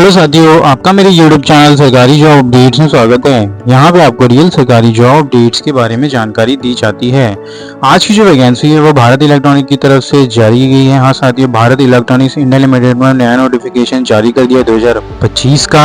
Hello साथियों, आपका मेरे YouTube चैनल सरकारी जॉब अपडेट्स में स्वागत है। यहाँ पे आपको रियल सरकारी जॉब अपडेट्स के बारे में जानकारी दी जाती है। आज की जो वैकेंसी है वो भारत इलेक्ट्रॉनिक की तरफ से जारी की गई है। हाँ साथियों, भारत इलेक्ट्रॉनिक्स इंडिया लिमिटेड में नया नोटिफिकेशन जारी कर दिया 2025 का।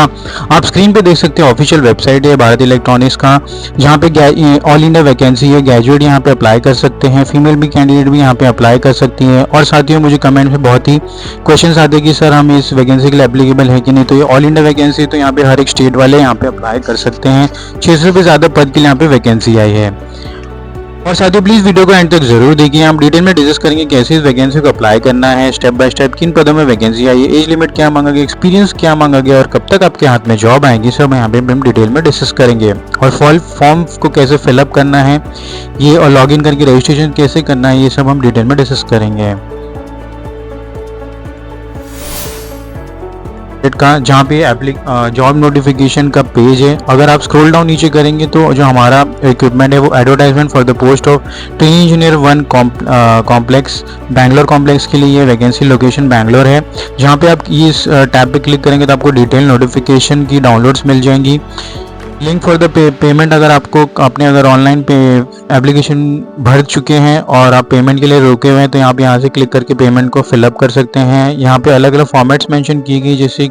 आप स्क्रीन पे देख सकते हैं, ऑफिशियल वेबसाइट है भारत इलेक्ट्रॉनिक्स का, जहाँ पे ऑल इंडिया वैकेंसी है। ग्रेजुएट यहाँ पे अप्लाई कर सकते हैं, फीमेल भी कैंडिडेट भी यहाँ पे अप्लाई कर सकती है। और साथियों, मुझे कमेंट में बहुत ही क्वेश्चन आते हैं कि सर हम इस वैकेंसी के लिए एप्लीकेबल है कि नहीं। तो ये ऑल इंडिया वैकेंसी, तो यहाँ पे हर एक स्टेट वाले यहाँ पे अप्लाई कर सकते हैं। 600 से ज़्यादा पद के लिए यहाँ पे वैकेंसी आई है। और साथियों, प्लीज़ वीडियो को एंड तक जरूर देखिए। हम डिटेल में डिस्कस करेंगे कैसे इस वैकेंसी को अप्लाई करना है, स्टेप बाय स्टेप किन पदों में वैकेंसी आई है, एज लिमिट क्या मांगा गया, एक्सपीरियंस क्या मांगा गया और कब तक आपके हाथ में जॉब आएगी, सब यहाँ पे हम डिटेल में डिस्कस करेंगे। और फॉर्म को कैसे फिलअप करना है ये, और लॉगिन करके रजिस्ट्रेशन कैसे करना है, ये सब हम डिटेल में डिस्कस करेंगे। का जहाँ पे जॉब नोटिफिकेशन का पेज है, अगर आप स्क्रॉल डाउन नीचे करेंगे तो जो हमारा इक्विपमेंट है वो advertisement for the post of training engineer 1 complex, Bangalore complex के लिए ये वैकेंसी लोकेशन बैंगलोर है। जहाँ पे आप इस टैब पे क्लिक करेंगे तो आपको डिटेल नोटिफिकेशन की डाउनलोड्स मिल जाएंगी। लिंक फॉर द पेमेंट, अगर आपने अगर ऑनलाइन पे एप्लीकेशन भर चुके हैं और आप पेमेंट के लिए रोके हुए हैं तो आप यहाँ से क्लिक करके पेमेंट को फिलअप कर सकते हैं। यहाँ पे अलग अलग फॉर्मेट्स मेंशन की गई, जैसे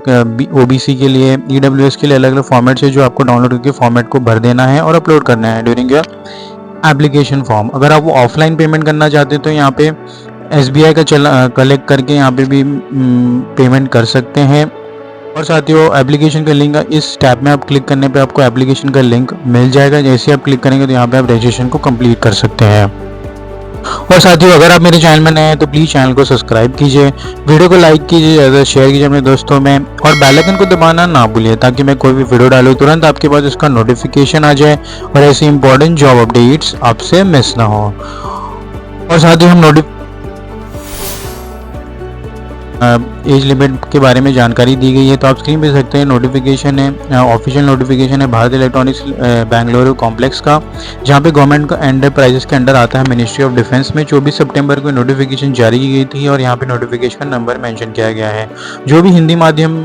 ओबीसी के लिए, ईडब्ल्यूएस के लिए अलग अलग फॉर्मेट्स है जो आपको डाउनलोड करके फॉर्मेट को भर देना है और अपलोड करना है ड्यूरिंग योर एप्लीकेशन फॉर्म। अगर आप ऑफलाइन पेमेंट करना चाहते हैं तो यहाँ पे SBI का कलेक्ट करके यहाँ पे भी पेमेंट कर सकते हैं। और साथियों, एप्लीकेशन का लिंक इस टैब में आप क्लिक करने पे आपको एप्लीकेशन का लिंक मिल जाएगा। जैसे आप क्लिक करेंगे तो यहाँ पे आप रजिस्ट्रेशन को कंप्लीट कर सकते हैं। और साथियों, अगर आप मेरे चैनल में नए हैं तो प्लीज़ चैनल को सब्सक्राइब कीजिए, वीडियो को लाइक कीजिए, ज़्यादा शेयर कीजिए अपने दोस्तों में, और बेल आइकन को दबाना ना भूलिए ताकि मैं कोई भी वीडियो डालूँ तुरंत आपके पास इसका नोटिफिकेशन आ जाए और ऐसी इंपॉर्टेंट जॉब अपडेट्स आपसे मिस ना हो। और साथियों, हम एज लिमिट के बारे में जानकारी दी गई है, तो आप स्क्रीन पे देख सकते हैं। नोटिफिकेशन है, ऑफिशियल नोटिफिकेशन है भारत इलेक्ट्रॉनिक्स बैंगलोर कॉम्प्लेक्स का, जहां पे गवर्नमेंट का एंटरप्राइजेस के अंडर आता है मिनिस्ट्री ऑफ डिफेंस में। 24 सितंबर को नोटिफिकेशन जारी की गई थी और यहाँ पे नोटिफिकेशन नंबर मेंशन किया गया है। जो भी हिंदी माध्यम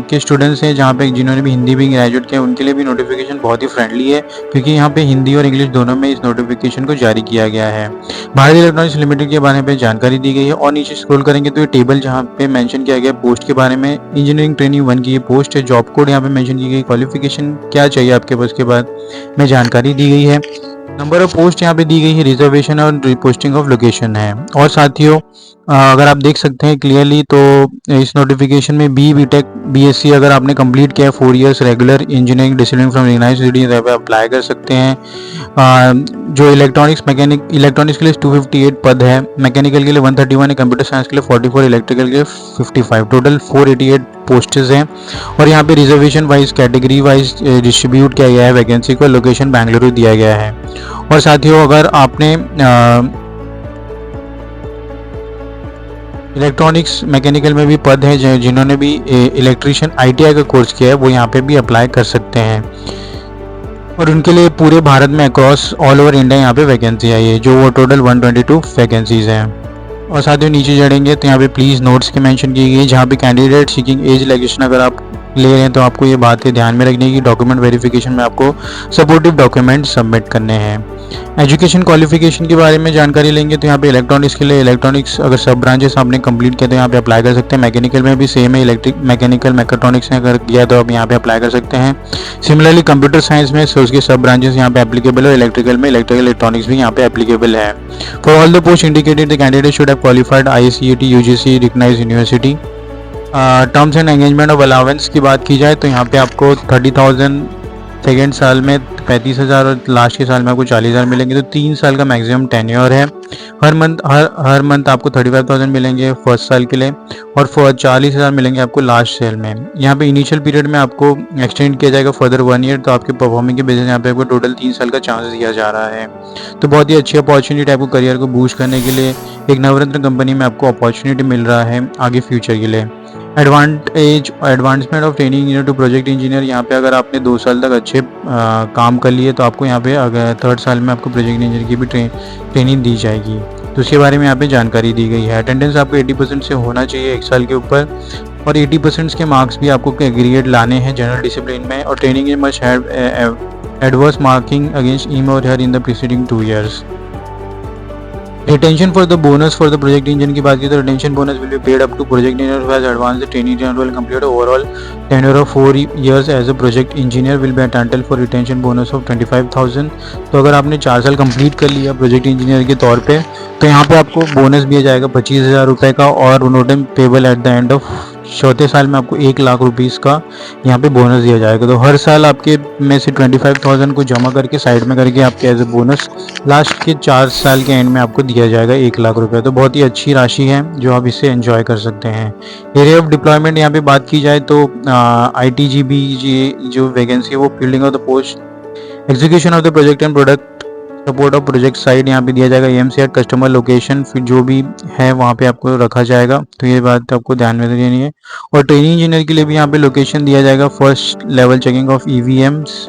के स्टूडेंट्स हैं, जहाँ पे जिन्होंने भी हिंदी भी ग्रेजुएट किया, उनके लिए भी नोटिफिकेशन बहुत ही फ्रेंडली है, क्योंकि यहाँ पे हिंदी और इंग्लिश दोनों में इस नोटिफिकेशन को जारी किया गया है। भारत इलेक्ट्रॉनिक्स लिमिटेड के बारे में जानकारी दी गई है। और नीचे स्क्रॉल करेंगे तो ये टेबल जहाँ पे मेंशन किया गया पोस्ट के बारे में, इंजीनियरिंग ट्रेनिंग 1 की ये पोस्ट है, जॉब कोड यहाँ पे मेंशन की गई, क्वालिफिकेशन क्या चाहिए आपके पास के बाद में जानकारी दी गई है, नंबर ऑफ पोस्ट यहाँ पे दी गई है, रिजर्वेशन और पोस्टिंग ऑफ लोकेशन है। और साथियों, अगर आप देख सकते हैं क्लियरली तो इस नोटिफिकेशन में BTech BSc अगर आपने कंप्लीट किया है 4 years regular engineering discipline from recognised university, पे अप्लाई कर सकते हैं। जो इलेक्ट्रॉनिक्स के लिए 258 पद है, मैकेनिकल के लिए 131 है, कंप्यूटर साइंस के लिए 44, इलेक्ट्रिकल के लिए 55, टोटल 488 पोस्टेज हैं। और यहाँ पे reservation wise, category wise distribute किया गया है वैकेंसी को, लोकेशन बेंगलुरु दिया गया है। और साथियों, अगर आपने इलेक्ट्रॉनिक्स मैकेनिकल में भी पद है, जिन्होंने भी इलेक्ट्रीशियन ITI का कोर्स किया है वो यहाँ पे भी अप्लाई कर सकते हैं। और उनके लिए पूरे भारत में अक्रॉस ऑल ओवर इंडिया यहाँ पे वैकेंसी आई है, जो वो टोटल 122 वैकेंसीज हैं। और साथियों, नीचे चढ़ेंगे तो यहाँ पे प्लीज़ नोट्स के मेंशन की गई, जहाँ पे कैंडिडेट सीकिंग एज रिलैक्सेशन अगर आप ले रहे हैं तो आपको ये बातें ध्यान में रखनी है कि डॉक्यूमेंट वेरिफिकेशन में आपको सपोर्टिव डॉक्यूमेंट सबमिट करने हैं। एजुकेशन क्वालिफिकेशन के बारे में जानकारी लेंगे तो यहाँ पे इलेक्ट्रॉनिक्स के लिए, इलेक्ट्रॉनिक्स अगर सब ब्रांचेस आपने कंप्लीट किया तो यहाँ पे अप्लाई कर सकते हैं। मैकेनिकल में भी सेम है, इलेक्ट्रिक मैकेनिकल मैकेट्रॉनिक्स ने अगर किया तो आप यहाँ पे अप्लाई कर सकते हैं। सिमिलरली कंप्यूटर साइंस में उसके सब ब्रांचेस यहाँ पे एप्लीकेबल है, इलेक्ट्रिकल में इलेक्ट्रिकल इलेक्ट्रॉनिक्स भी यहाँ पे एप्लीकेबल है। For all the post indicated the candidate should have qualified ICAT UGC recognised university. Terms and engagement of allowance की बात की जाए तो यहाँ पे आपको 30,000 सेकेंड साल में 35,000 और लास्ट के साल में आपको 40,000 मिलेंगे, तो 3 साल का मैक्सिमम टेन्योर है। हर मंथ आपको 35,000 मिलेंगे फर्स्ट साल के लिए और 40,000 मिलेंगे आपको लास्ट साल में। यहाँ पे इनिशियल पीरियड में आपको एक्सटेंड किया जाएगा फर्दर 1 ईयर, तो आपके परफॉर्मिंग के बेसिस यहाँ पे आपको टोटल 3 साल का चांस दिया जा रहा है। तो बहुत ही अच्छी अपॉर्चुनिटी आपको करियर को बूस्ट करने के लिए एक नवरत्न कंपनी में आपको अपॉर्चुनिटी मिल रहा है आगे फ्यूचर के लिए। Advancement of training engineer to project engineer, यहाँ पे अगर आपने 2 साल तक अच्छे काम कर लिए तो आपको यहाँ पे अगर 3rd साल में आपको प्रोजेक्ट इंजीनियर की भी ट्रेनिंग दी जाएगी, तो उसके बारे में यहाँ पे जानकारी दी गई है। अटेंडेंस आपको 80% से होना चाहिए 1 साल के ऊपर। और 80% के मार्क्स भी आपको एग्रीगेट लाने हैं जनरल डिसिप्लिन में। और training in must have adverse marking against him or her in the preceding 2 years। Retention for the bonus for the project engineer की बात की तो retention bonus will be paid up to project engineer who has advanced training will complete overall tenure of 4 years as a project engineer will be entitled for retention bonus of 25,000। तो अगर आपने 4 साल complete कर लिया project engineer के तौर पे तो यहाँ पे आपको बोनस दिया जाएगा 25,000 रुपये का, और notum payable at the end of चौथे साल में आपको 1 लाख रुपीज़ का यहाँ पे बोनस दिया जाएगा। तो हर साल आपके में से 25,000 को जमा करके साइड में करके आपके एज ए बोनस लास्ट के 4 साल के एंड में आपको दिया जाएगा 1 लाख रुपये। तो बहुत ही अच्छी राशि है जो आप इससे एंजॉय कर सकते हैं। एरिया ऑफ डिप्लॉयमेंट यहाँ पे बात की जाए तो ITGB जो वैकेंसी है वो fielding of the post execution of the project and product support of project side यहाँ पे दिया जाएगा। EMC कस्टमर लोकेशन फिर जो भी है वहाँ पे आपको रखा जाएगा, तो ये बात आपको ध्यान में देनी है। और ट्रेनिंग इंजीनियर के लिए भी यहाँ पे लोकेशन दिया जाएगा। First level checking of EVMs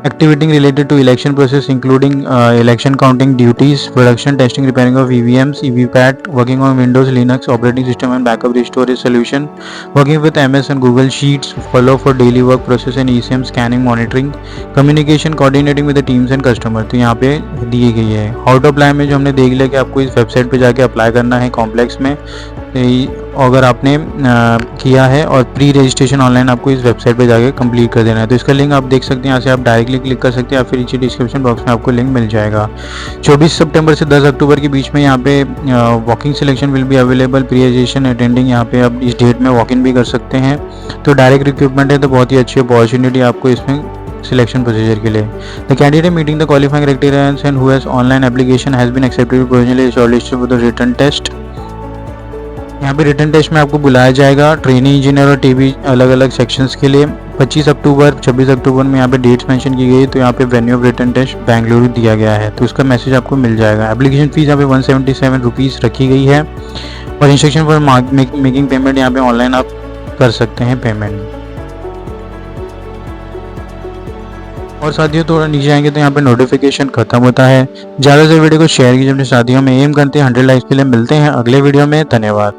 activity related to election process including election counting duties, production testing, repairing of EVMs, EVPAT, working on Windows, Linux operating system and backup storage solution, working with MS and Google Sheets, follow for daily work process and ECM scanning monitoring, communication coordinating with the teams and customer। तो यहाँ पे दी गई है। How to apply में जो हमने देख लिया कि आपको इस वेबसाइट पे जाके अप्लाई करना है कॉम्प्लेक्स में, अगर आपने किया है और प्री रजिस्ट्रेशन ऑनलाइन आपको इस वेबसाइट पे जाके कंप्लीट कर देना है। तो इसका लिंक आप देख सकते हैं, यहाँ से आप डायरेक्टली क्लिक कर सकते हैं या फिर नीचे डिस्क्रिप्शन बॉक्स में आपको लिंक मिल जाएगा। 24 सितंबर से 10 अक्टूबर के बीच में यहाँ पे walking selection will be available, pre registration attending यहाँ पे आप इस डेट में वॉक इन भी कर सकते हैं। तो डायरेक्ट रिक्रूटमेंट है, तो बहुत ही अच्छी अपॉर्चुनिटी आपको इसमें सिलेक्शन प्रोसीजर के लिए। The candidate meeting the qualifying criteria and who has online application has been accepted provisionally shortlisted for the written test. यहाँ पे रिटन टेस्ट में आपको बुलाया जाएगा ट्रेनिंग इंजीनियर और टीबी अलग अलग सेक्शंस के लिए। 25 अक्टूबर 26 अक्टूबर में यहाँ पे डेट्स मेंशन की गई, तो यहाँ पे venue of written test Bengaluru दिया गया है, तो उसका मैसेज आपको मिल जाएगा। एप्लीकेशन फीस यहाँ पे 177 रुपीज़ रखी गई है। और इंस्ट्रक्शन फॉर मेकिंग पेमेंट यहाँ पे ऑनलाइन आप कर सकते हैं पेमेंट। और साथियों थोड़ा नीचे आएंगे तो यहाँ पे नोटिफिकेशन खत्म होता है। ज़्यादा से वीडियो को शेयर कीजिए अपने साथियों में। एम करते हैं 100 लाइक्स के लिए। मिलते हैं अगले वीडियो में। धन्यवाद।